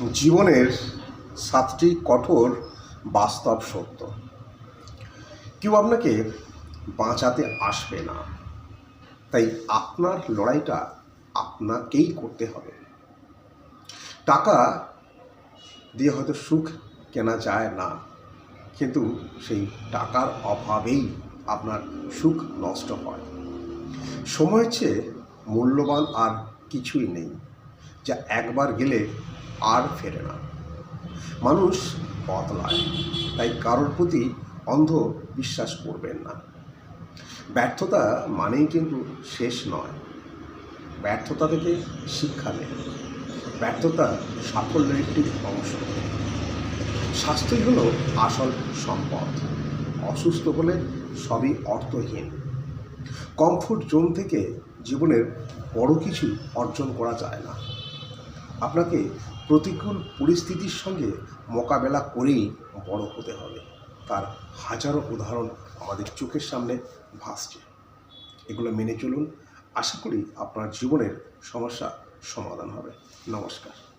জীবনের 7টি কঠোর বাস্তব সত্য। কেউ আপনাকে বাঁচাতে আসবে না, তাই আপনার লড়াইটা আপনাকেই করতে হবে। টাকা দিয়ে হয়তো সুখ কেনা যায় না, কিন্তু সেই টাকার অভাবেই আপনার সুখ নষ্ট হয়। সময়ের চেয়ে মূল্যবান আর কিছুই নেই, যা একবার গেলে আর ফেরে না। মানুষ বদলায়, তাই কারোর প্রতি অন্ধ বিশ্বাস করবেন না। ব্যর্থতা মানেই কিন্তু শেষ নয়, ব্যর্থতা থেকে শিক্ষা নেই। ব্যর্থতা সাফল্যের একটি অংশ। স্বাস্থ্যই হলো আসল সম্পদ। অসুস্থ হলে সবই অর্থহীন। কমফোর্ট জোন থেকে জীবনের বড় কিছু অর্জন করা যায় না। আপনাকে প্রতিকূল পরিস্থিতির সঙ্গে মোকাবেলা করেই বড় হতে হবে। তার হাজারো উদাহরণ আমাদের চোখের সামনে ভাসছে। এগুলো মেনে চলুন। আশা করি আপনার জীবনের সমস্যা সমাধান হবে। নমস্কার।